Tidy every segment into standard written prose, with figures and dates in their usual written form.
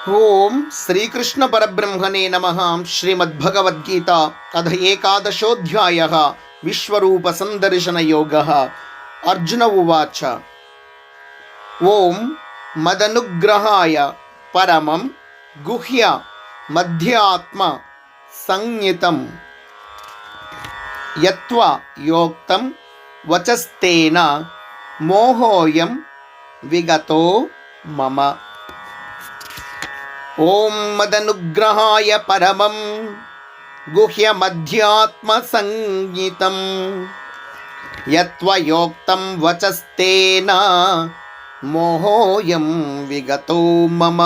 ఓం శ్రీకృష్ణ పరబ్రహ్మణే నమః. శ్రీమద్భగవద్గీత అథ ఏకాదశోऽధ్యాయः. విశ్వరూప సందర్శన యోగः. అర్జున ఉవాచ. ఓం మదనుగ్రహాయ పరమం గుహ్య మధ్యాత్మ సంజ్ఞితం యత్వా యోక్తం వచస్తేన మోహోయం విగతో మమ. ఓం మదనుగ్రహాయ పరమం గుహ్యమధ్యాత్మ సంజ్ఞితం యత్వయోక్తం వచస్తేన మోహోయం విగతో మమ.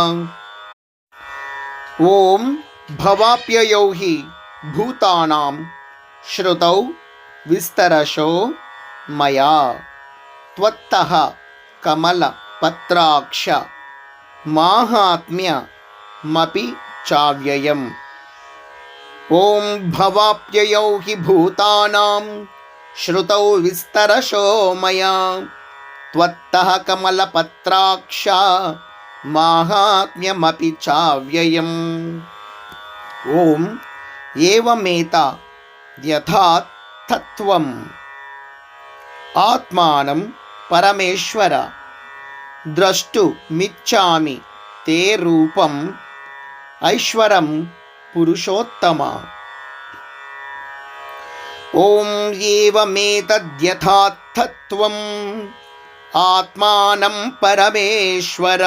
ఓం భవాప్యయౌ హి భూతానాం శ్రుతౌ విస్తరశో మయా త్వత్తః కమల పత్రాక్ష మాహాత్మ్యమపి చావ్యయం. ఓం భవాప్యయౌ హి భూతానాం శ్రుతౌ విస్తరశో మయా త్వత్తః కమలపత్రాక్ష మాహాత్మ్యమపి చావ్యయం. ఓం ఏవమేత యథాతత్వం ఆత్మానం పరమేశ్వర ద్రష్టుమిచ్ఛామి తే రూపం ఐశ్వరం పురుషోత్తమ. ఓం ఏవమేతద్యథాతత్వం ఆత్మానం పరమేశ్వర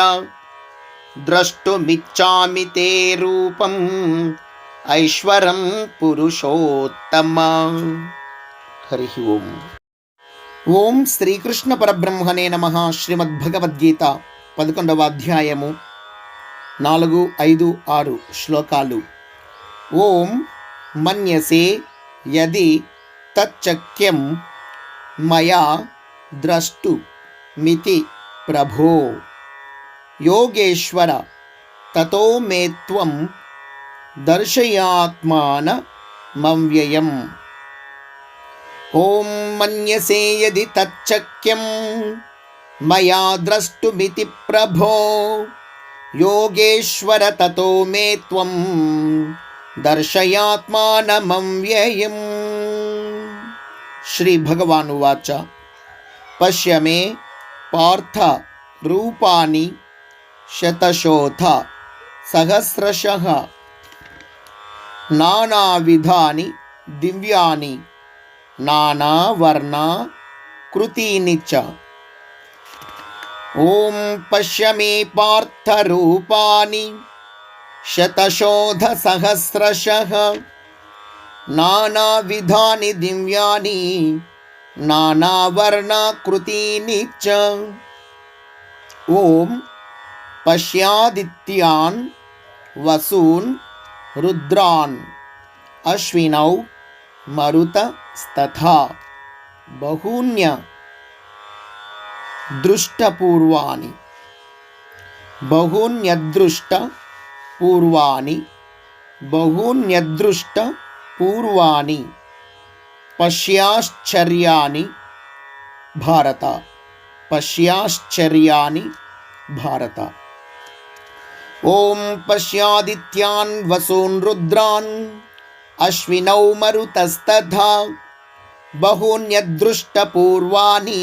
ద్రష్టుమిచ్ఛామి తే రూపం ఐశ్వరం పురుషోత్తమ. హరి ఓం. ఓం శ్రీకృష్ణ పరబ్రహ్మణే నమః. శ్రీమద్భగవద్గీత 11వ అధ్యాయము 4, 5, 6 శ్లోకాలు. ఓం మన్యసే యది తచ్చక్యం మయా ద్రష్టు మితి ప్రభో యోగేశ్వర తతో మే త్వం దర్శయాత్మానమవ్యయం. ఓం మన్యసే యది తచ్చక్యం మయా ద్రష్టుమితి ప్రభో యోగేశ్వర తతో మే త్వం దర్శయాత్మానమవ్యయం. శ్రీ భగవానువాచ. పశ్య మే పార్థ రూపాని శతశోథ సహస్రశః నానావిధాని దివ్యాని నానావర్ణాకృతీని చ. ఓం పశ్య మే పార్థ రూపాని శతశోథ సహస్రశః నానావిధాని దివ్యాని నానావర్ణాకృతీని చ. ఓం పశ్యాదిత్యాన్ వసూన్ రుద్రాన్ అశ్వినౌ మరుతస్తథా బహూన్యదృష్టపూర్వాణి పశ్యాశ్చర్యాని భారత. ఓం పశ్యాదిత్యాన్ వసూన్ రుద్రాన్ అశ్వినౌ మరుతస్తథా బహూన్యదృష్టపూర్వాణి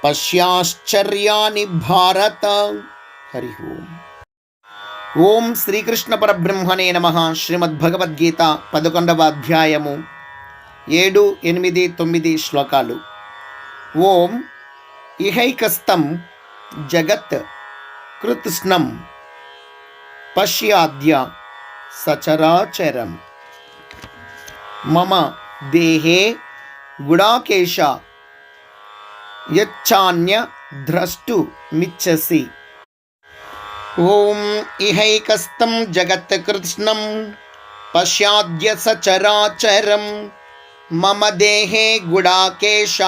పశ్యాశ్చర్యాని భారత. హరి ఓం. ఓం శ్రీకృష్ణ పరబ్రహ్మణే నమః. శ్రీమద్భగవద్గీత 11వ అధ్యాయము 7, 8, 9 శ్లోకాలు. ఓం ఇహైకస్తం జగత్ కృత్స్నం పశ్యాద్య సచరాచరం మమ దేహే గుడాకేశ యచ్ఛాన్య ద్రష్టుమిచ్చసి. ఓం ఇహైకస్తం జగత్ కృత్స్నం పశ్యాద్య సచరాచరం మమ దేహే గుడాకేశ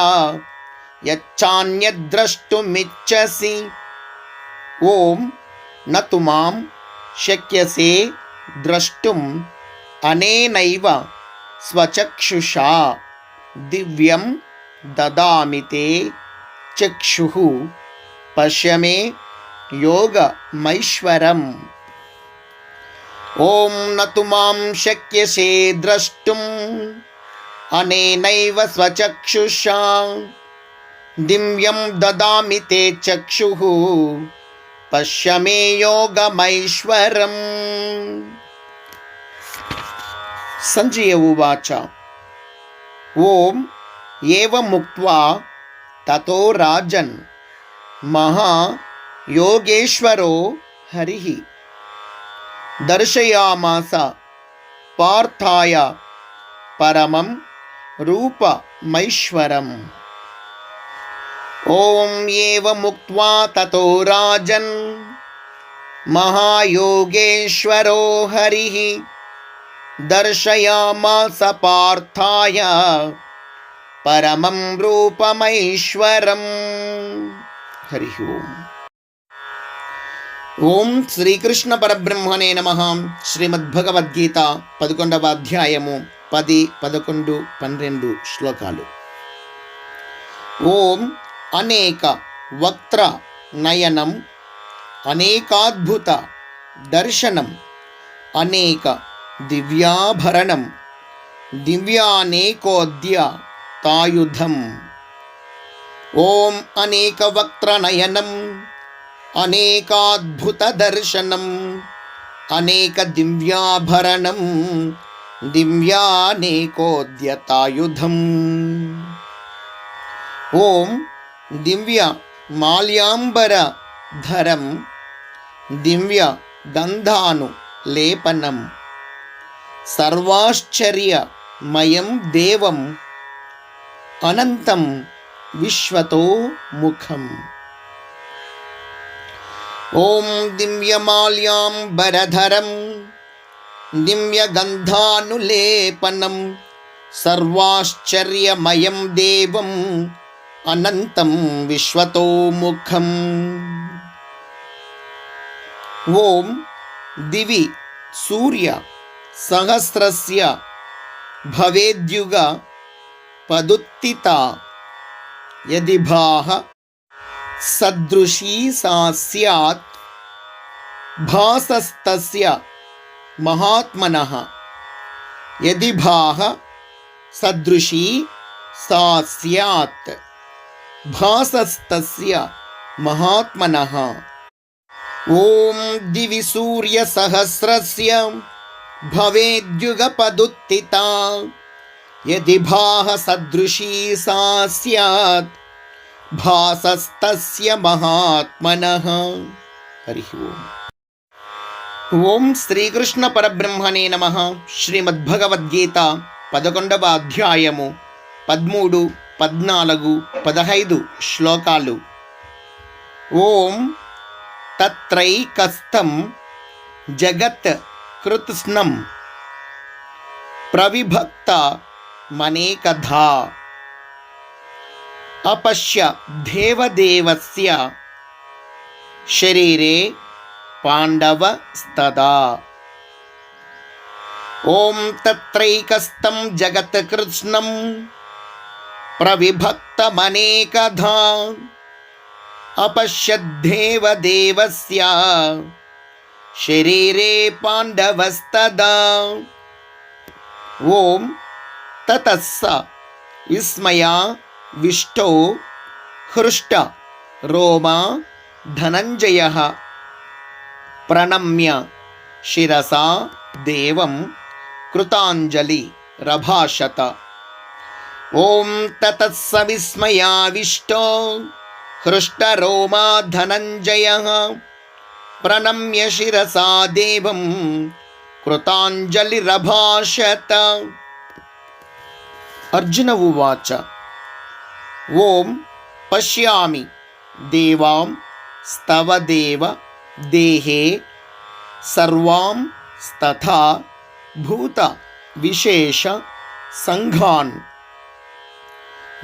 యచ్ఛాన్య ద్రష్టుమిచ్చసి. ఓం నతు మాం శక్యసే ద్రష్టుం అనేనైవ స్వచక్షుషా దివ్యం దదామి తే చక్షుః పశ్య మే योगमैश्वरम्। ॐ न तु मां शक्यसे द्रष्टुम् अनेनैव स्वचक्षुषा दिव्यं ददामि ते चक्षुः पश्य मे योगमैश्वरम्। सञ्जय उवाच ॐ एवमुक्त्वा ततो राजन् महायोगेश्वरो हरिः दर्शयामास पार्थाय परमं रूपमैश्वरम्। ॐ एवमुक्त्वा ततो राजन् महायोगेश्वरो हरिः दर्शयामास पार्थाय परमं रूपमैश्वरम्। हरिः ओम्। ఓం శ్రీకృష్ణ పరబ్రహ్మణే నమః. శ్రీమద్భగవద్గీత 11వ అధ్యాయము 10, 11, 12 శ్లోకాలు. ఓం అనేక వక్త్ర నయనం అనేకాద్భుత దర్శనం అనేక దివ్యాభరణం దివ్యానేకోద్య తాయుధం. ఓం అనేక వక్త్ర నయనం అనేకాద్భుత దర్శనం అనేక దివ్యాభరణం దివ్యానేకోద్యతాయుధం. ఓం దివ్య మాల్యాంబరధరం దివ్య గంధాను లేపనం సర్వాశ్చర్యమయం దేవం అనంతం విశ్వతో ముఖం. ఓం దివ్యమాల్యాంబరధరం దివ్యగంధానులేపనం సర్వాశ్చర్యమయం దేవం అనంతం విశ్వతో ముఖం. ఓం దివి సూర్య సహస్రస్య భవేద్యుగ పదుత్థిత యది భాః సదృశీ సా స్యాత్ భాసస్తస్య మహాత్మనః. యది భాః సదృశీ సా స్యాత్ భాసస్తస్య మహాత్మనః. ఓం దివి సూర్య సహస్రస్య భవేద్యుగపదుత్థిత యది భాః సదృశీ సా స్యాత్ భాసస్తస్య మహాత్మనః. హరి ఓం. ఓం శ్రీకృష్ణ పరబ్రహ్మణే నమః. శ్రీమద్భగవద్గీత 11వ అధ్యాయము 13, 14, 15 శ్లోకాలు. ఓం తత్రైకస్థం జగత్ కృత్స్నం ప్రవిభక్త మనేకధా అపశ్య దేవదేవస్య శరీరే పాండవస్తదా. ఓం తత్రైకస్థం జగత్ కృత్స్నం ప్రవిభక్తమనేకధా అపశ్యద్దేవదేవస్య శరీరే పాండవస్తదా. ఓం తతస్స విస్మయా విష్టో హృష్ట రోమా ధనంజయః ప్రణమ్య శిరసా దేవం కృతాంజలి రభాషత. ఓం తతస్స విస్మయా విష్టో హృష్టరోమా ధనంజయః ప్రణమ్య శిరసా దేవం కృతాంజలిరభాషత. అర్జున ఉవాచ ఓం పశ్యామి దేవాం స్తవ దేవ దేహే సర్వాం తథా భూత విశేష సంఘాన్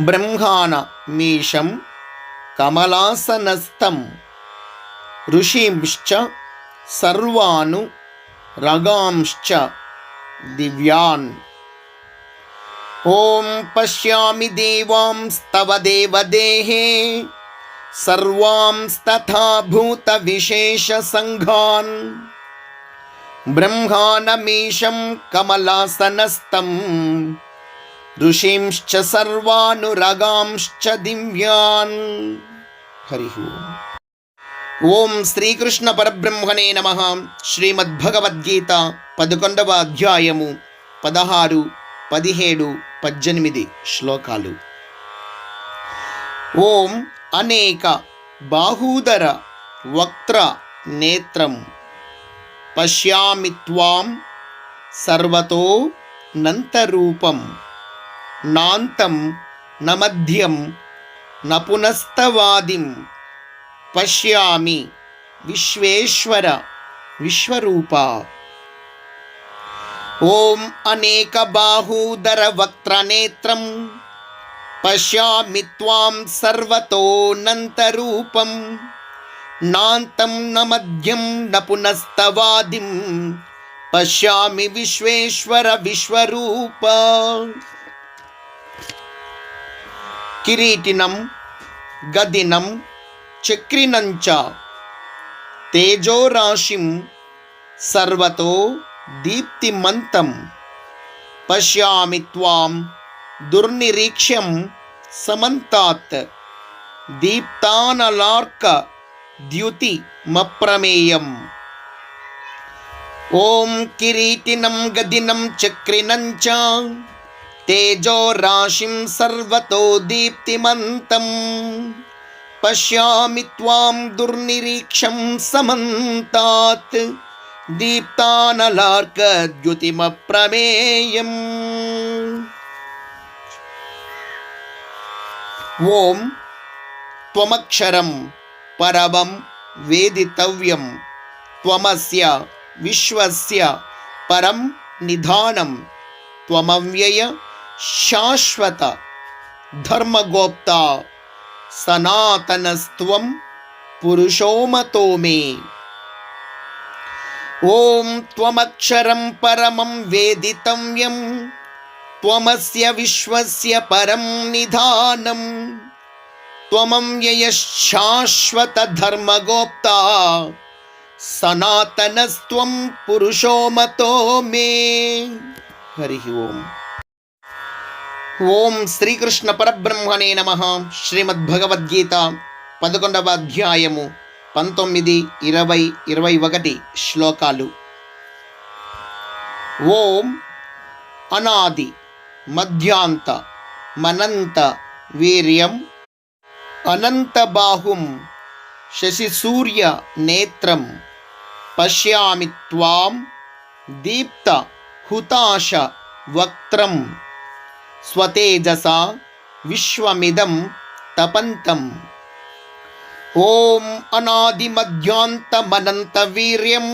బ్రహ్మాణ మీశం కమలాసనస్థం ఋషీంశ్చ సర్వాను రగాంశ్చ దివ్యాన్. ఓం పశ్యామి దేవాంస్తవ దేవదేహే सर्वांस्तथा भूतविशेषसङ्घान् ब्रह्मानमीशं कमलासनस्थं ऋषींश्च सर्वानुरगांश्च दिव्यान्. हरिः ఓం శ్రీకృష్ణ పరబ్రహ్మణే నమః. శ్రీమద్భగవద్గీత 11వ అధ్యాయము 16, 17, 18 శ్లోకాలు. ఓం అనేక బాహూదర వక్త్ర నేత్రం పశ్యామి త్వాం సర్వతో నంతరూపం నాంతం న మధ్యం న పునస్తవాదిం పశ్యామి విశ్వేశ్వర విశ్వరూప. ఓం అనేక బాహూదర వక్త్రనేత్రం పశ్యామి త్వాం సర్వతోనంతరూపం నాంతం న మధ్యం న పునస్తవాదిం పశ్యామి విశ్వేశ్వర విశ్వరూప. కిరీటినం గదినం చక్రినంచ తేజోరాశిం సర్వతో దీప్తిమంతం పశ్యామి త్వాం దుర్నిరీక్ష్యం సమంతాత్ దీప్తానలార్క ద్యుతిమప్రమేయం. ఓం కిరీటినం గదినం చక్రినంచ తేజోరాశిం సర్వతో దీప్తిమంతం పశ్యామి త్వాం దుర్నిరీక్ష్యం సమంతాత్ దీప్తానలార్క ద్యుతిమప్రమేయం. ఓం త్వమక్షరం పరమం వేదితవ్యం త్వమస్య విశ్వస్య పరం నిధానం త్వమవ్యయ శాశ్వత ధర్మగోప్తా సనాతనస్త్వం పురుషోమతో మే. ఓం త్వమక్షరం పరమం వేదితవ్యం త్వమస్య విశ్వస్య పరం నిధానం త్వమవ్యయ శాశ్వత ధర్మగోప్తా సనాతనస్త్వం పురుషోమతో మే. హరి ఓం. ఓం శ్రీకృష్ణ పరబ్రహ్మణే నమః. శ్రీమద్భగవద్గీత 11వ అధ్యాయము 19, 20, 21 శ్లోకాలు. ఓం అనాది మధ్యాంత మనంత వీర్యం అనంత బాహుం శశిసూర్య నేత్రం పశ్యామి త్వాం దీప్త హుతాశ వక్త్రం స్వతేజసా విశ్వమిదం తపంతం. ఓం అనాది మధ్యాంతమనంత వీర్యం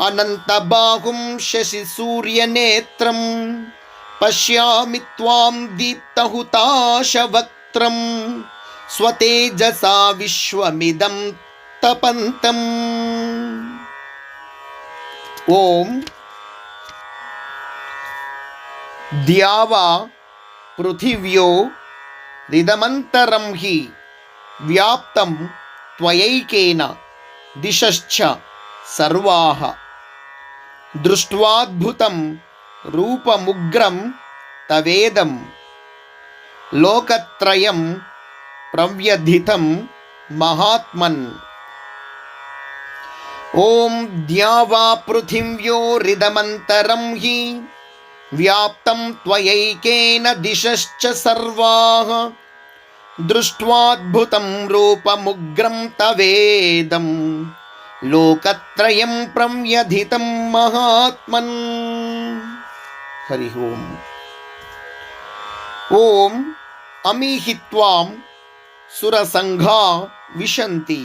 అనంత బాహుం శశి సూర్య నేత్రం పశ్యామి త్వాం దీప్త హుతాశ వక్త్రం స్వతేజసా విశ్వమిదం తపంతం. ఓం ద్యావా పృథివ్యో రిదమంతరం హి వ్యాప్తం త్వయైకేన దిశశ్చ సర్వాః దృష్ట్వాద్భుతం రూపముగ్రం తవేదం లోకత్రయం ప్రవ్యధితం మహాత్మన్. ఓం ద్యావా పృథివ్యో రిదమంతరం హి వ్యాప్తం త్వయైకేన దిశశ్చ సర్వాః దృష్ట్వాద్భుతం రూపముగ్రం తవేదం లోకత్రయం ప్రవ్యధితం మహాత్మన్. హరి ఓం. ఓం అమీహి త్వాం సురసంఘా విశంతి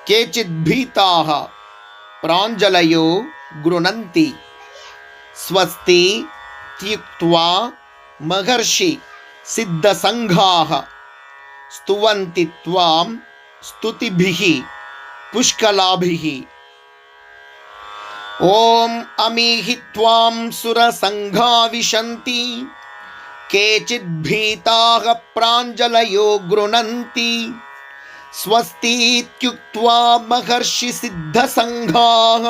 కేచిద్భీతాః ప్రాంజలయో గృణంతి స్వస్తి త్యుక్త్వా మహర్షి సిద్ధసంఘాః స్తువంతి త్వాం స్తుతిభిః పుష్కలాభిః. ఓం అమీహి త్వాం సురసంఘా విశంతి కేచిద్భీతాః ప్రాంజలయో గృణంతి స్వస్తిత్యుక్త్వా మహర్షి సిద్ధసంఘాః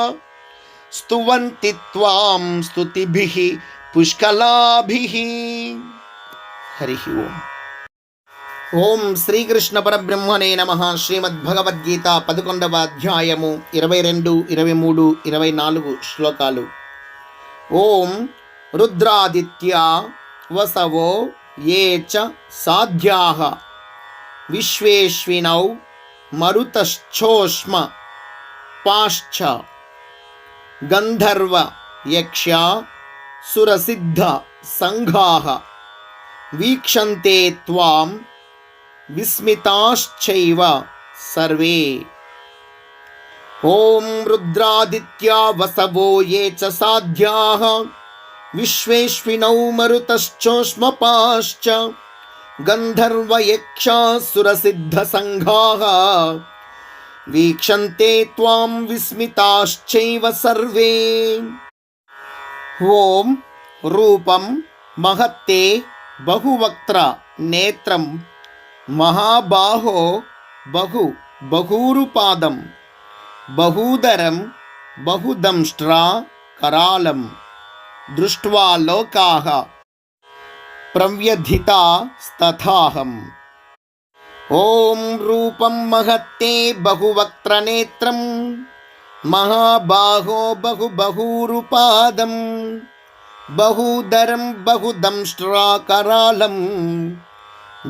స్తువంతి త్వాం స్తుతిభిః పుష్కలాభిః. హరి ఓం. ఓం శ్రీకృష్ణ పరబ్రహ్మణే నమః. శ్రీమద్భగవద్గీత 11వ అధ్యాయము 22, 23, 24 శ్లోకాలు. ఓం రుద్రాదిత్యా వసవో ఏ చ సాధ్యాః విశ్వేశ్వినౌ మరుతశ్చోష్మ పాశ్చ గంధర్వ యక్ష సురసిద్ధ సంఘాః వీక్షంతే త్వాం విస్మితాశ్చైవ సర్వే. ఓం రుద్రాదిత్యా వసవో ఏ చ సాధ్యాః విశ్వేశ్వినౌ మరుతశ్చోష్మపాశ్చ గంధర్వయక్షాసురసిద్ధసంఘాః వీక్షంతే త్వాం విస్మితాశ్చైవ సర్వే. ఓం రూపం మహత్తే బహువక్త్ర నేత్రం మహాబాహో బహూరుపాదం బహూదరం బహుదంష్ట్రా కరాళం దృష్ట్వా లోకాః ప్రవ్యధితాస్తథాహం. ఓం రూపం మహత్తే బహువక్త్రనేత్రం మహాబాహో బహూరుపాదం బహూదరం బహుదంష్ట్రా కరాళం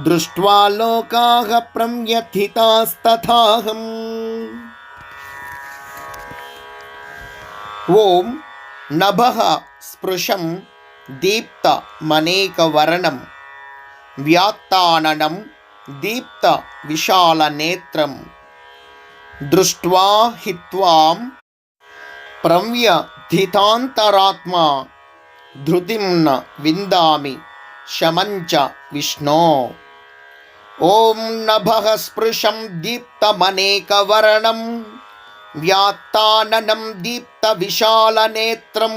దృష్ట్వా లోకాః ప్రవ్యధితాస్తథాహం. ఓం నభః స్పృశం దీప్తమనేకవర్ణం వ్యాత్తాననం దీప్త విశాలనేత్రం దృష్ట్వా హి త్వాం ప్రవ్యధితాంతరాత్మా ధృతిం న విందామి శమంచ విష్ణో. ఓం నభః స్పృశం దీప్తమనేకవర్ణం వ్యాత్తాననం దీప్త విశాలనేత్రం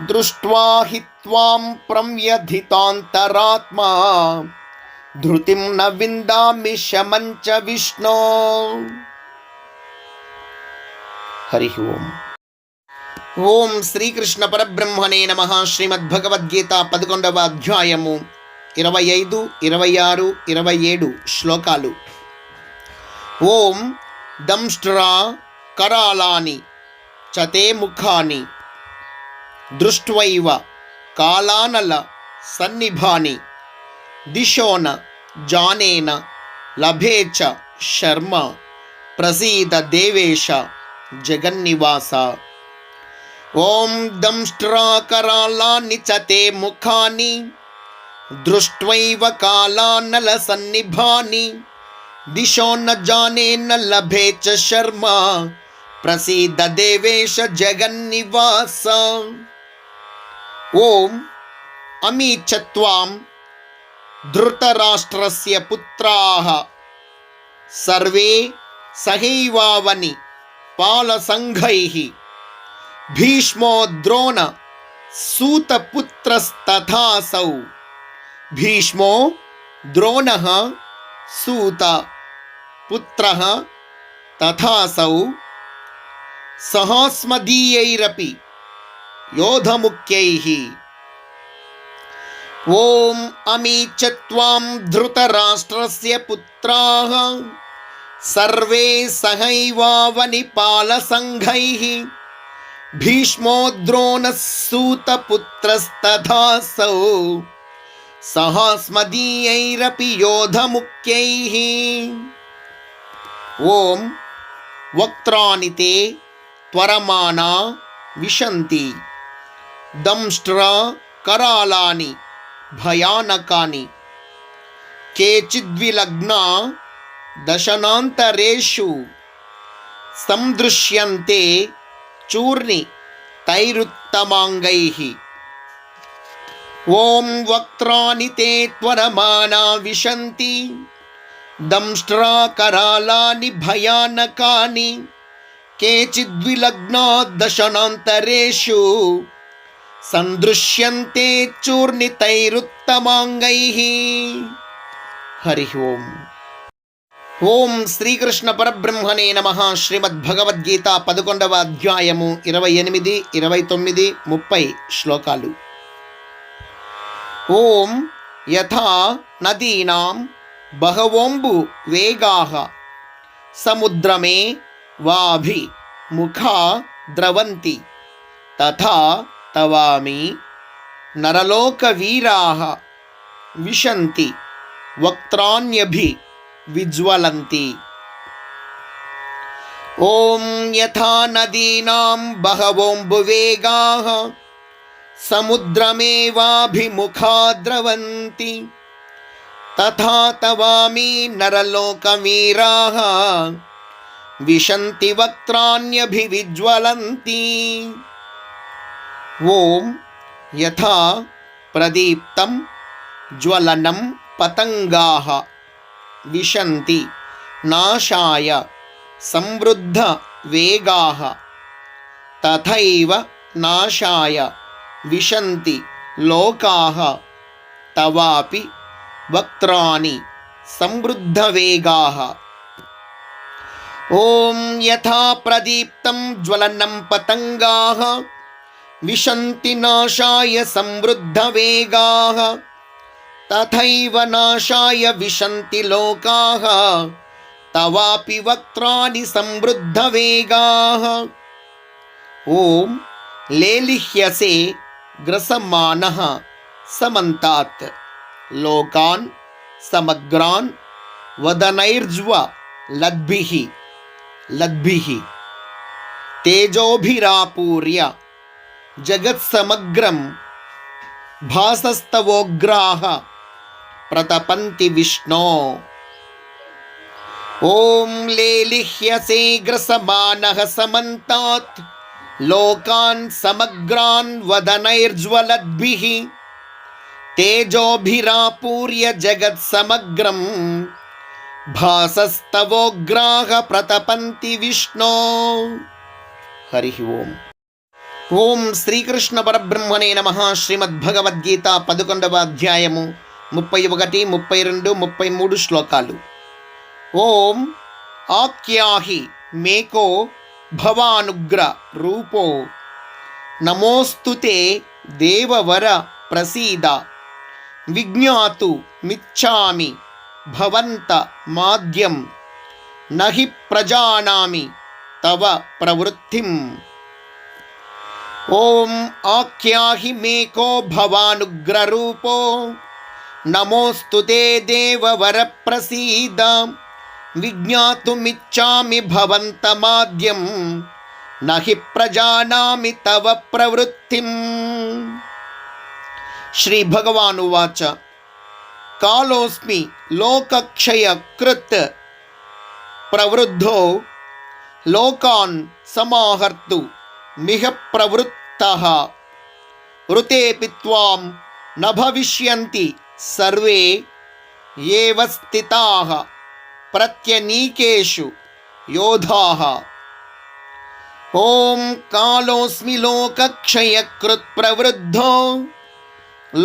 దృష్ట్వా హి త్వాం ప్రవ్యధితాంతరాత్మా ధృతిం న విందామి శమంచ విష్ణో. హరి ఓం. ఓం శ్రీకృష్ణ పరబ్రహ్మణే నమః. శ్రీమద్భగవద్గీత 11వ అధ్యాయము 25, 26, 27 శ్లోకాలు. ఓం దంష్ట్రా కరాళాని చతే ముఖాని దృష్ట్వైవ కాలానల సన్నిభాని దిశోన జానేన లభే చ శర్మ ప్రసీద దేవేశ జగన్నివాస. ఓం దంష్ట్రా కరాళాని చతే ముఖాని దృష్ట్వైవ కాలానల సన్నిభాని దిశోన జానేన లభే చ శర్మ ప్రసీద దేవేశ జగన్నివాస. ఓం అమి చ త్వాం ధృతరాష్ట్రస్య పుత్రాః సర్వే సహైవావని పాలసంఘైః భీష్మో ద్రోణ సూతపుత్రస్తథాసౌ. భీష్మో ద్రోణః సూత పుత్రః తథాసౌ సహాస్మదీయైరపి యోధముఖ్యైః. ఓం అమి చ త్వాం ధృతరాష్ట్రస్య పుత్రాః సర్వే సహైవావని పాలసంఘైః భీష్మో ద్రోణः సూతపుత్రస్తథాసౌ సహాస్మదీయైరపి యోధముఖ్యైః. ఓం వక్త్రాని తే త్వరమానా విశంతి దంష్ట్రా కరాళాని భయానకాని కేచిద్విలగ్నా దశనాంతరేషు సందృశ్యంతే చూర్ణి తైరుత్తమాంగైః. ఓం వక్త్రాని తే త్వరమానా విశంతి దంష్ట్రా కరాళాని భయానకాని కేచిద్విలగ్నా దశనాంతరేషు సందృశ్యంతే చూర్ణితైరుత్తమాంగైః. హరి ఓం. ఓం శ్రీకృష్ణ పరబ్రహ్మణే నమః. శ్రీమద్భగవద్గీత 11వ అధ్యాయము 28, 29, 30 శ్లోకాలు. ఓం యథా నదీనాం బహవోంబు వేగాః సముద్రమే వాభి ముఖా ద్రవంతి తథా తవామి నరలోక వీరాః విశంతి వక్త్రాణ్యభి విజ్వలంతి. ఓం యథా నదీనాం బహవోంబువేగాః సముద్రమేవాభిముఖా ద్రవంతి తథా తవామి నరలోకవీరాః విశంతి వక్త్రాణ్యభివిజ్వలంతి. ఓం యథా ప్రదీప్తం జ్వలనం పతంగాః విశంతి నాశాయ సంవృద్ధ వేగాః తథైవ నాశాయ విశంతి లోకాః తవాపి వక్త్రాణి సంవృద్ధ వేగాః. ఓం యథా ప్రదీప్తం జ్వలనం పతంగాః విశంతి నాశాయ సంవృద్ధ వేగాః తథైవ నాశాయ విశంతి లోకాః తవాపి వక్త్రాణి సంవృద్ధ వేగాః. ఓం లేలిహ్యసే గ్రసమానః సమంతాత్ లోకాన్ సమగ్రాన్ వదనైర్జ్వ లద్భిః తేజోభిరాపూర్య జగత్సమగ్రం భాసస్తవోగ్రాః ప్రతపంతి విష్ణో. ఓం లేలిహ్యసే గ్రసమానః సమంతాత్ లోకాన్ సమగ్రాన్ వదనైర్జ్వలద్భిః తేజోభిరాపూర్య జగత్సమగ్రం భాసస్తవోగ్రాః ప్రతపంతి విష్ణో. హరి ఓం. ఓం శ్రీకృష్ణ పరబ్రహ్మణే నమః. శ్రీమద్భగవద్గీత 11వ అధ్యాయము 31, 32, 33 శ్లోకాలు. ఓం ఆఖ్యాహి మేకో భవానుగ్ర రూపో నమోస్తుతే దేవవర ప్రసీద విజ్ఞాతు మిచ్ఛామి భవంత మాద్యం నహి ప్రజానామి తవ ప్రవృత్తిం. ఓం ఆఖ్యాహి మేకో భవానుగ్ర రూపో నమోస్తుతే దేవవర ప్రసీద విజ్ఞాతుమిచ్ఛామి భవంతమాద్యం నహి ప్రజానామి తవ ప్రవృత్తిం. శ్రీ భగవానువాచ కాలోస్మి లోకక్షయకృత్ ప్రవృద్ధో లోకాన్ సమాహర్తు మిహ ప్రవృత్తః ఋతేపి త్వాం న భవిష్యంతి సర్వే ఏవ స్థితాః ప్రత్యనీకేషు యోధాః. ఓం కాలోస్మి లోకక్షయకృత్ ప్రవృద్ధో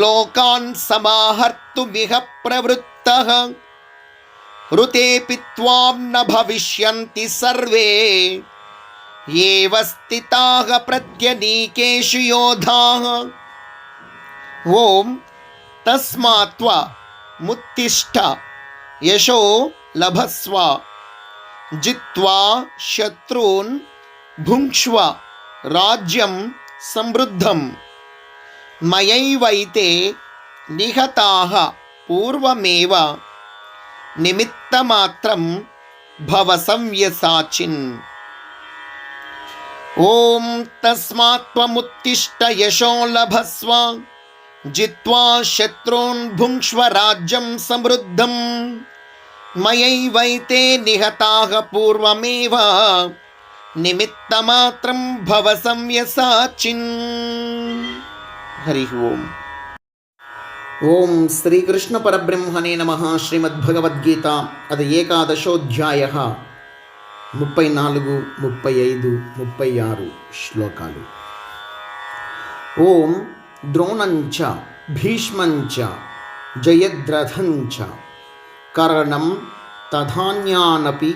లోకాన్ సమాహర్తుమిహ ప్రవృత్తః ఋతేపి త్వాం న భవిష్యంతి సర్వే ఏవ స్థితాః ప్రత్యనీకేషు యోధాః. ఓం తస్మాత్త్వముత్తిష్ఠ యశో లభస్వ జిత్వా శత్రూన్ భుంక్ష్వ రాజ్యం సమృద్ధం మయైవైతే నిహతాః పూర్వమేవ నిమిత్తమాత్రం భవ సంవ్యసాచిన్. ఓం తస్మాత్త్వముత్తిష్ఠ యశో లభస్వ జిత్వా శత్రూన్ భుంక్ష్వ రాజ్యం సమృద్ధం మయైవైతే నిహతాః పూర్వమేవ నిమిత్తమాత్రం భవ సంవ్యసాచిన్. హరి ఓం. ఓం శ్రీకృష్ణ పరబ్రహ్మణే నమః. శ్రీమద్భగవద్గీత అది ఏకాదశోధ్యాయః 34, 35, 36 శ్లోకాలు. ఓం ద్రోణంచ భీష్మంచ జయద్రథంచ కర్ణం తథాన్యానపి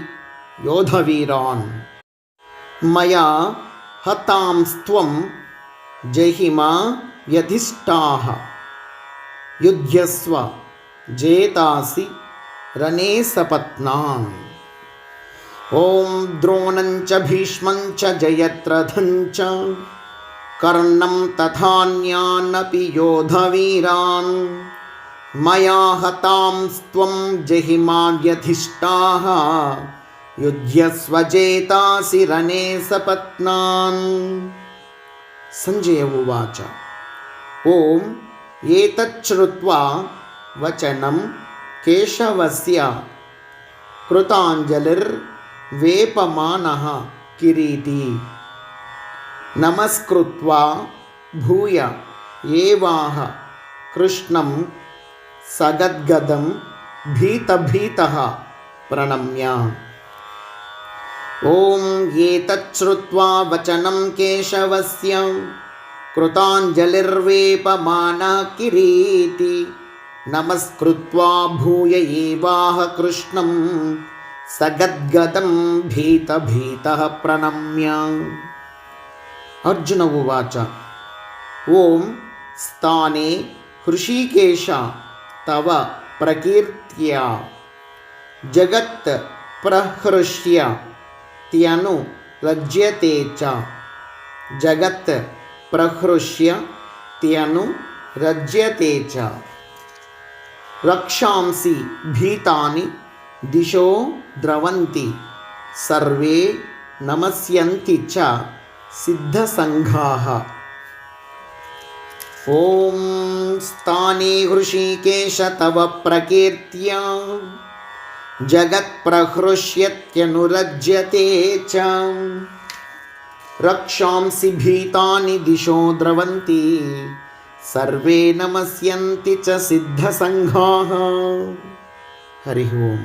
యోధవీరాన్ మయా హతాంస్త్వం జహిమా వ్యధిష్టాః యుధ్యస్వ జేతాసి రణే సపత్నాన్. ఓం ద్రోణం చ భీష్మం చ జయద్రథం చ కర్ణం తథాన్యానపి యోధవీరాన్ మయా హతాంస్త్వం జహిమా వ్యధిష్టాః యుధ్యస్వ జేతాసి రణే సపత్నాన్. సంజయ ఉవాచ ఓం ఏతచ్ఛ్రుత్వా వచనం కేశవస్య కృతాంజలిర్వేపమానః కిరీటీ నమస్కృత్వా భూయ ఏవాహ కృష్ణం సగద్గదం భీతభీతః ప్రణమ్య. ఓం ఏతచ్ఛ్రుత్వా వచనం కేశవస్య కృతాంజలిర్వేపమానః కిరీటీ నమస్కృత్వా భూయ ఏవాహ కృష్ణం సగద్గదం భీతభీతః ప్రణమ్య. అర్జున ఉవాచ ఓం స్థానే హృషీకేశ తవ ప్రకీర్త్యా జగత్ ప్రహృష్య త్యను రజ్యతే చ. జగత్ ప్రహృష్య త్యను రజ్యతే చ. రక్షాంసి భీతాని దిశో ద్రవంతి సర్వే నమస్యంతి చ సిద్ధసంఘాః. ఓం స్థానే హృషీకేశ తవ ప్రకీర్త్యా జగత్ప్రహృష్యత్యనురజ్యతే చ. రక్షాంసి భీతాని దిశో ద్రవంతి సర్వే నమస్యంతి చ సిద్ధసంఘాః. హరి ఓం.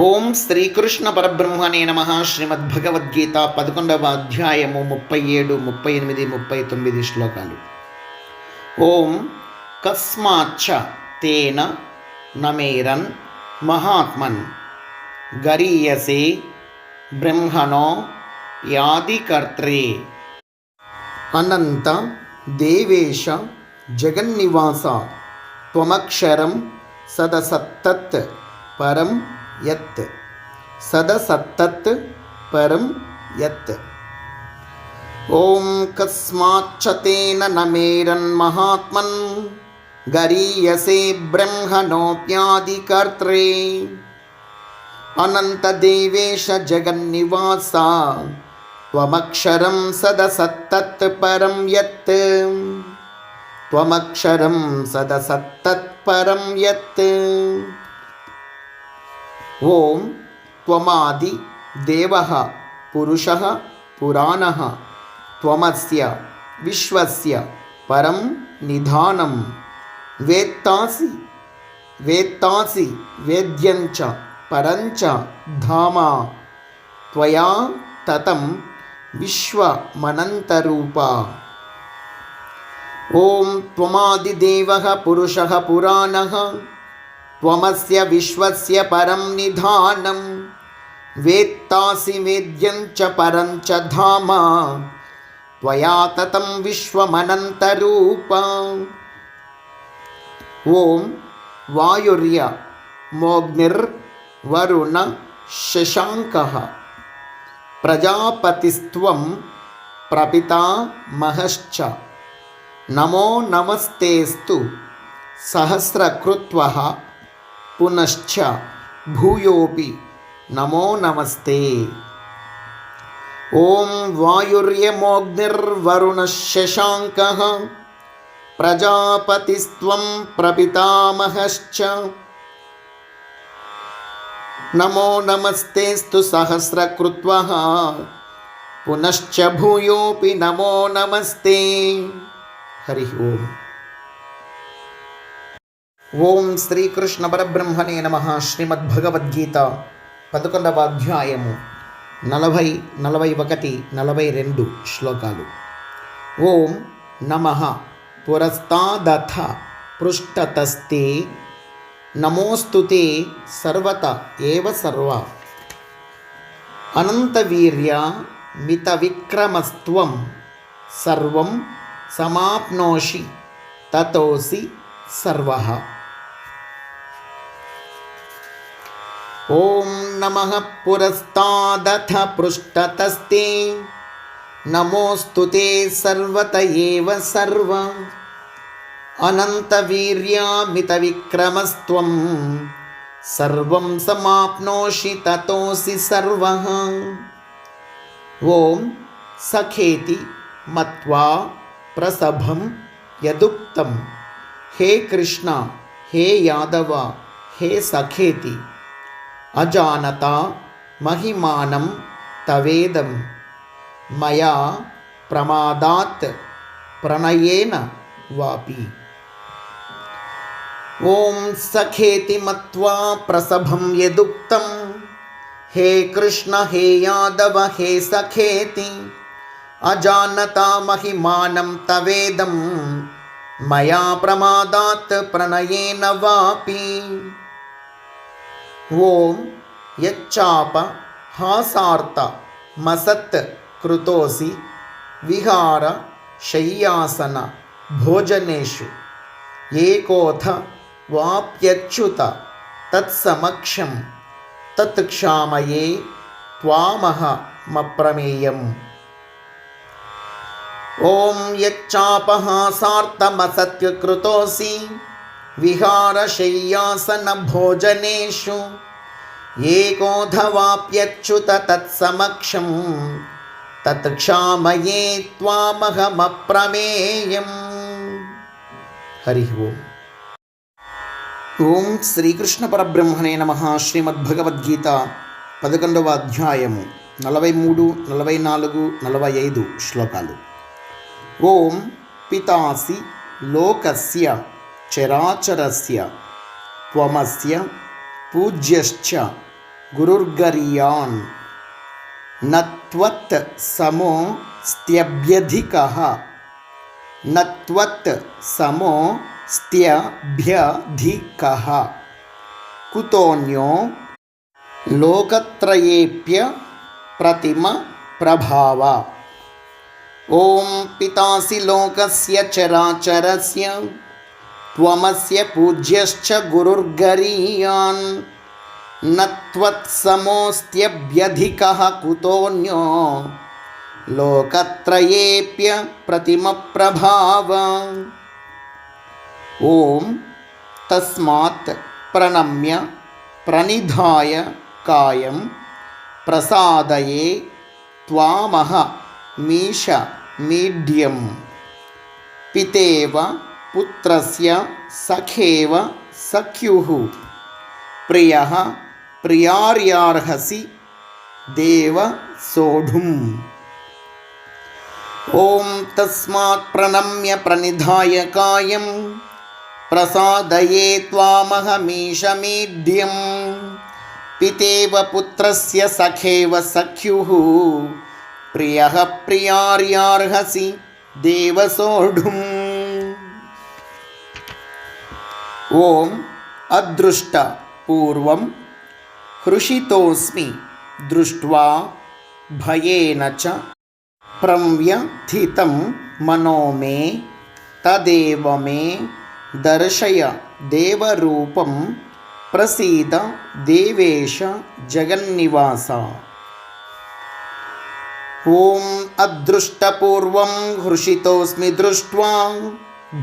ఓం శ్రీకృష్ణ పరబ్రహ్మణే నమః. శ్రీమద్భగవద్గీత 11వ అధ్యాయము 37, 38, 39 శ్లోకాలు. ఓం కస్మాచ్చ తేన నమేరన్ మహాత్మన్ గరీయసే బ్రహ్మణో యాదికర్త్రే. అనంత దేవేశ జగన్నివాస త్వమక్షరం సదసత్తత్ పరం యత్. సదసత్తత్ పరం యత్. ఓం కస్మాచ్చ తేన నమేరన్ మహాత్మన్ గరీయసే బ్రహ్మణోప్యాదికర్త్రే. అనంత దేవేశ జగన్నివాస త్వమక్షరం సదసత్తత్ పరం యత్. త్వమక్షరం సదసత్తత్ పరం యత్. ఓం త్వమాది దేవః పురుషః పురాణః త్వమస్య విశ్వస్య పరం నిధానం. వేత్తాసి వేత్తాసి వేద్యంచ పరంచ ధామ. త్వయా తతం విశ్వమనంతరూప. ఓం త్వమాదిదేవః పురుషః పురాణః త్వమస్య విశ్వస్య పరం నిధానం. వేత్తాసి వేద్యంచ పరంచ ధామ. త్వయా తతం విశ్వమనంతరూప. ఓం వాయుర్య మోగ్నిర్వరుణ శశాంకః ప్రజాపతిస్త్వం ప్రపితామహశ్చ. నమో నమస్తేస్తు సహస్రకృత్వః పునశ్చ భూయోపి నమో నమస్తే. ఓం వాయుర్యమోగ్నిర్వరుణ శశాంకః ప్రజాపతిస్త్వం ప్రపితామహశ్చ. నమో నమస్తేస్తు సహస్రకృత్వః పునశ్చ భూయోపి నమో నమస్తే. హరి ఓం. ఓం శ్రీకృష్ణ పరబ్రహ్మణే నమః. శ్రీమద్భగవద్గీత 11వ అధ్యాయము 40, 41, 42 శ్లోకాలు. ఓం నమః పురస్తాదథ పృష్ఠతస్తే నమోస్తుతే సర్వత ఏవ సర్వ అనంతవీర్య మిత విక్రమస్త్వం సర్వం సమాప్నోషి తతోసి సర్వః. ఓం నమః పురస్తాదథ పృష్ఠతస్తే నమోస్తుతే సర్వత ఏవ సర్వ అనంతవీర్యామిత విక్రమస్త్వం సర్వం సమాప్నోషి తతోసి సర్వః. ఓం సఖేతి మత్వా ప్రసభం యదుక్తం హే కృష్ణ హే యాదవ హే సఖేతి అజానత మహిమానం తవేదం మయా ప్రమాదాత్ ప్రణయేన వాపి. ఓం సఖేతి మత్వా ప్రసభం యదుక్తం హే కృష్ణ హే యాదవ హే సఖేతి అజానత మహిమానం తవేదం మయా ప్రమాదాత్ ప్రణయేన వాపి. ఓం యచ్చాప హాసార్త మసత్ కృతోసి విహార శయ్యాసన భోజనేషు ఏకోథ వాప్యచ్యుత తత్సమక్షం తత్క్షామయే త్వామహమప్రమేయం. ఓం యచ్చాపహాసార్తమసత్య కృతోసి విహారశయ్యాసన భోజనేషు ఏకోధవాప్యచ్యుత తత్సమక్షం తత్క్షామయే త్వామహమప్రమేయం. హరి ఓం. ఓం శ్రీకృష్ణ పరబ్రహ్మణే నమః. శ్రీమద్భగవద్గీత 11వ అధ్యాయము 43, 44, 45 శ్లోకాలు. ఓం పితాసి లోకస్య చరాచరస్య త్వమస్య పూజ్యశ్చ గురుర్గరీయాన్ నత్వత్ సమోస్త్యభ్యధికః నత్వత్ సమోస్త్యభ్యధికః కుతోన్యో లోకత్రయేప్య ప్రతిమ ప్రభావ. ఓం పితాసి లోకస్య చరాచరస్య త్వమస్య పూజ్యశ్చ గురుర్గరీయాన్ నత్వత్సమోస్త్యభ్యధికః కుతోన్యో లోకత్రయేప్య ప్రతిమ ప్రభావ. ఓం తస్మాత్ ప్రణమ్య ప్రణిధాయ కాయం ప్రసాదయే త్వామహమీశ మీఢ్యం పితేవ పుత్రస్య సఖేవ సఖ్యుః ప్రియః ప్రియార్యార్హసి దేవ సోఢుం. ఓం తస్మాత్ ప్రణమ్య ప్రణిధాయ కాయం ప్రసాదయే త్వామహమీశ మీఢ్యం పితేవ పుత్రస్య సఖేవ సఖ్యుః ప్రియః ప్రియార్యార్హసి దేవ సోఢుం. ఓం అదృష్ట పూర్వం హృషితోస్మి దృష్ట్వా భయేన చ ప్రవ్యథితం మనో మే తదేవ మే దర్శయ దేవరూపం ప్రసీద దేవేశ జగన్నివాస. ఓం అదృష్టపూర్వం హృషితోస్మి దృష్ట్వా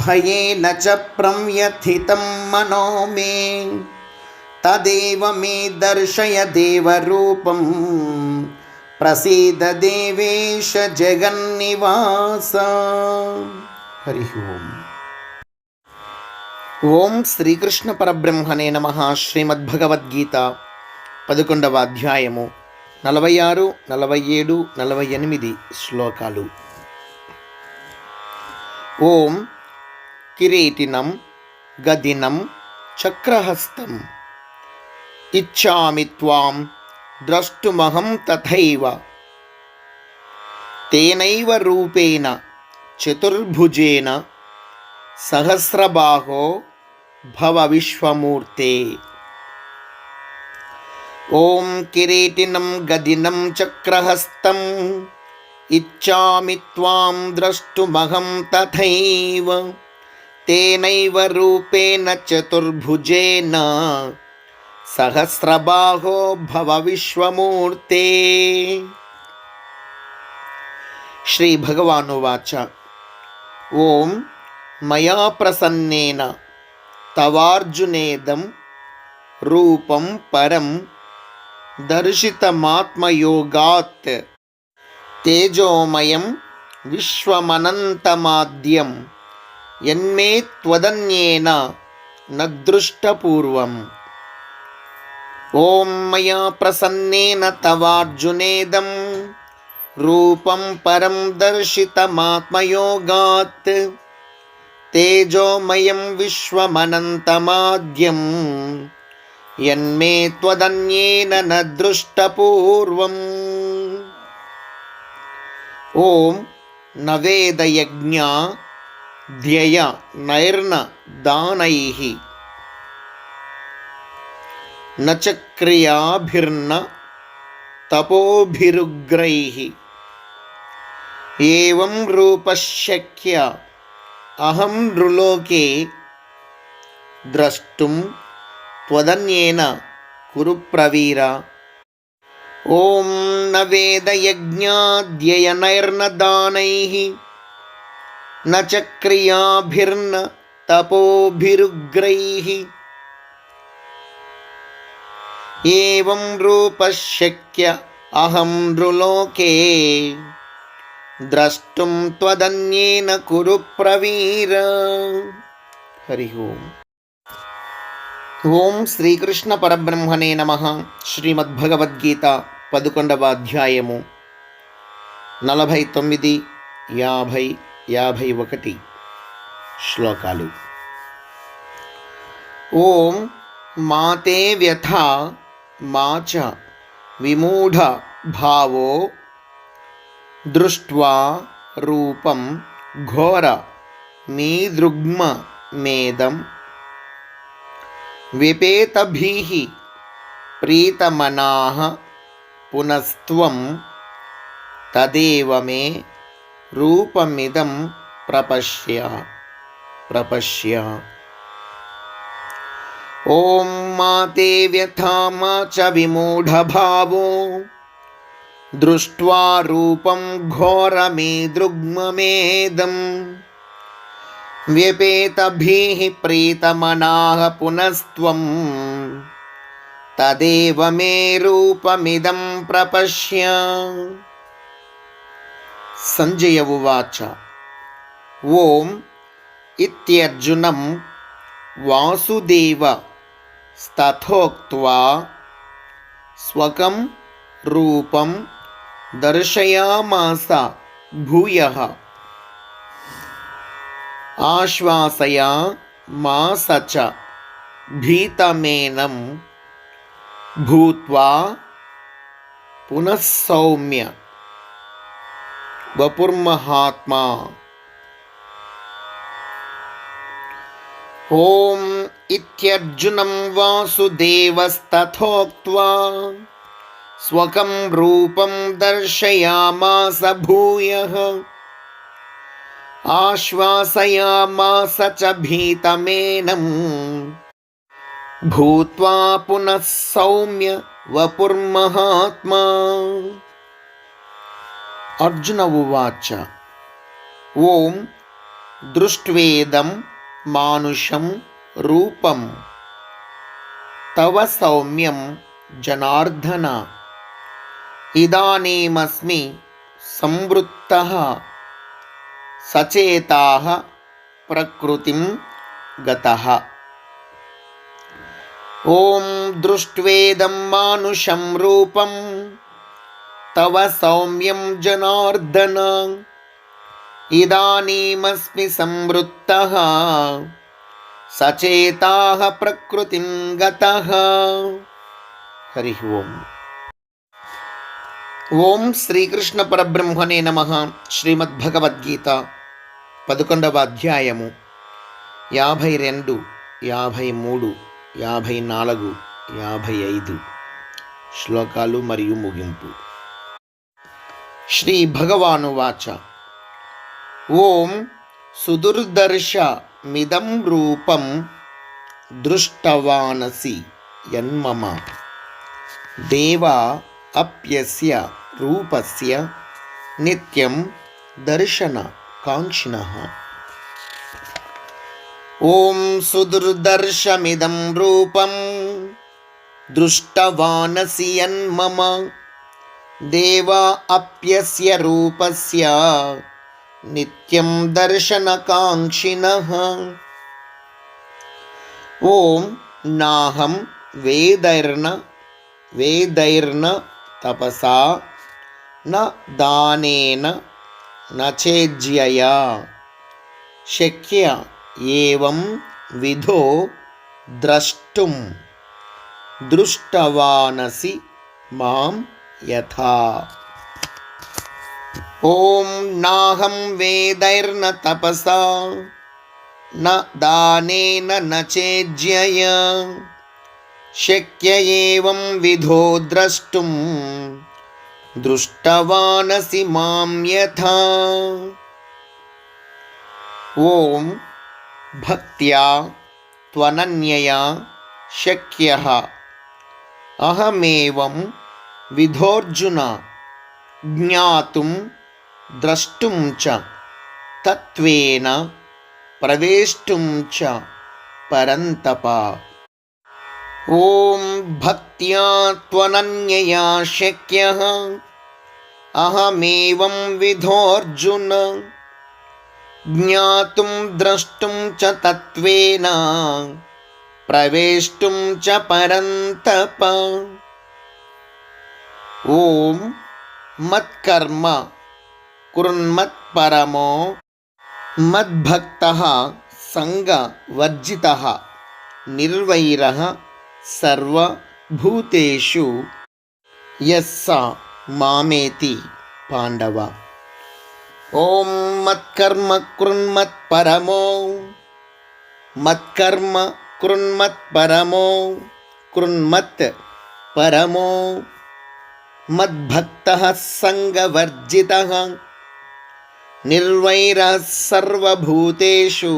భయేన చ ప్రవ్యథితం మనో మే తదేవ మే దర్శయ దేవరూపం ప్రసీద దేవేశ జగన్నివాస. హరి ఓం. ఓం శ్రీకృష్ణ పరబ్రహ్మణే నమః. శ్రీమద్భగవద్గీత 11వ అధ్యాయము 46, 47, 48 శ్లోకాలు. ఓం కిరీటినం గదినం చక్రహస్తం ఇచ్ఛామి త్వాం ద్రష్టుమహం తథైవ తేనైవ రూపేణ చతుర్భుజేన సహస్రబాహో భవ విశ్వమూర్తే. ఓం కిరీటినం గదినం చక్రహస్తం ఇచ్చామి త్వాం ద్రష్టుమహం తథైవ తేనైవ రూపేణ చతుర్భుజేన సహస్రబాహో భవ విశ్వమూర్తే. శ్రీ భగవానువాచ ఓం మయా ప్రసన్నేన తవార్జునేదం రూపం పరం దర్శితమాత్మయోగాత్ తేజోమయం విశ్వమనంతమాద్యం యన్మే త్వదన్యేన న దృష్టపూర్వం. ఓం మయా ప్రసన్నేన తవార్జునేదం రూపం పరం దర్శితమాత్మయోగాత్ తేజోమయం విశ్వమనంతమాద్యం యన్మే త్వదన్యేన న దృష్టపూర్వం. ఓం న వేదయజ్ఞా ధ్యయ నైర్న దానైః న చ క్రియాభిర్న తపోభిరుగ్రైః ఏవం రూపశక్య అహం నృలోకే ద్రష్టుం త్వదన్యేన కురు ప్రవీర. ఓం న వేదయజ్ఞాధ్యయనైర్న దానైః న చ క్రియాభిర్న తపోభిరుగ్రైః ఏవం రూపశక్య అహం నృలోకే ద్రష్టుం త్వదన్యేన కురు ప్రవీర. హరి ఓం. ఓం శ్రీకృష్ణ పరబ్రహ్మణే నమః. శ్రీమద్భగవద్గీత 11వ అధ్యాయము 49, 50, 51 శ్లోకాలు. ఓం మాతే వ్యథా మాచ విమూఢ భావో దృష్ట్వా రూపం ఘోర మీదృగ్మ మేదం విపేతభీః ప్రీతమనాః పునస్త్వం తదేవ మే రూపమిదం ప్రపశ్య. ఓం మాతే వ్యథా మాచ విమూఢ భావో దృష్ట్వా రూపం ఘోరమీదృగ్మమేదం వ్యపేతభీః ప్రీతమనాః పునస్త్వం తదేవ మే రూపమిదం ప్రపశ్య. సంజయ ఉవాచ ఓం ఇత్యర్జునం వాసుదేవ స్తథోక్త్వా స్వకం రూపం దర్శయామాస భూయః ఆశ్వాసయామాస చ భీతమేనం భూత్వా పునః సౌమ్య వపుర్మహాత్మా. ఓం ఇత్యర్జునం వాసుదేవస్తథోక్త్వా స్వకం రూపం దర్శయామాస భూయః ఆశ్వాసయామాస చ భీతమేనం భూత్వా పునః సౌమ్య వపుర్మహాత్మా. అర్జున ఉవాచ ఓం దృష్ట్వేదం మానుషం రూపం తవ సౌమ్యం జనార్దన ఇదానీమస్మి సంవృత్తః సచేతాః ప్రకృతిం గతః. ఓం దృష్ట్వేదం మానుషం రూపం తవ సౌమ్యం జనార్దన ఇదానీమస్మి సంవృత్తః సచేతాః ప్రకృతిం గతః. హరి ఓం. ఓం శ్రీకృష్ణ పరబ్రహ్మణే నమః. శ్రీమద్భగవద్గీత 11వ అధ్యాయము 52, 53, 54, 55 శ్లోకాలు మరియు ముగింపు. శ్రీ భగవానువాచ ఓం సుదుర్దర్శమిదం రూపం దృష్టవానసి యన్మమ దేవా అప్యస్య రూపస్య నిత్యం దర్శన కాంక్షిణః. ఓం సుదుర్దర్శమిదం రూపం దృష్టవానసి యన్మమ దేవా అప్యస్య రూపస్య నిత్యం దర్శనకాంక్షిణః. ఓం నాహం వేదైర్న తపసా న దానేన న చేజ్యయా శక్య ఏవం విధో ద్రష్టుం దృష్టవానసి మాం యథా. ఓం నాహం వేదైర్న తపసా న దానేన న చేజ్యయా శక్య ఏవం విధో ద్రష్టుం దృష్టవానసి మాం యథా. ఓం భక్త్యా త్వనన్యయా శక్యః అహమేవం విధోర్జున జ్ఞాతుం ద్రష్టుం చ తత్వేన ప్రవేష్టుం చ పరంతప. ఓం భక్త్యా త్వనన్యయా శక్యః అహమేవం విధోర్జున జ్ఞాతుం ద్రష్టుం చ తత్వేన ప్రవేష్టుం చ పరంతప. ఓం మత్కర్మ కృన్మత్పరమో మద్భక్తః సంగవర్జితః నిర్వైరః సర్వభూతేషు యస్స మామేతి పాండవ. ఓం మత్కర్మ కృన్మత్పరమో కృన్మత్పరమో మద్భక్తః సంగవర్జితః నిర్వైరః సర్వభూతేషు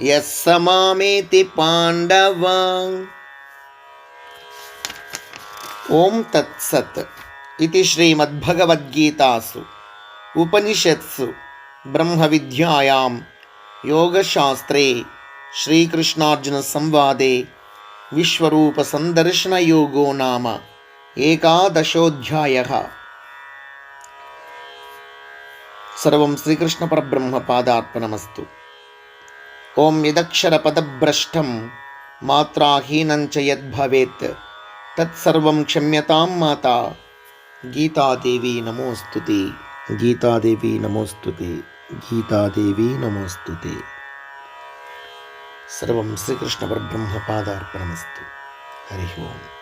యస్స మామేతి పాండవ. ఓం తత్సత్. ఇది శ్రీమద్భగవద్గీతాసు ఉపనిషత్సు బ్రహ్మ విద్యాయాం యోగశాస్త్రే శ్రీకృష్ణార్జున సంవాదే విశ్వరూప సందర్శన యోగో నామ ఏకాదశోऽధ్యాయః. సర్వం శ్రీకృష్ణ పరబ్రహ్మ పాదార్పణమస్తు. ఓం యదక్షరపదభ్రష్టం మాత్రాహీనం చ యద్భవేత్ తత్సర్వం క్షమ్యతాం మాతా. గీతాదేవి నమోస్తుతే, గీతాదేవి నమోస్తుతే, గీతాదేవి నమోస్తుతే. సర్వం శ్రీకృష్ణ పరబ్రహ్మ పాదార్పణమస్తు. హరి ఓం.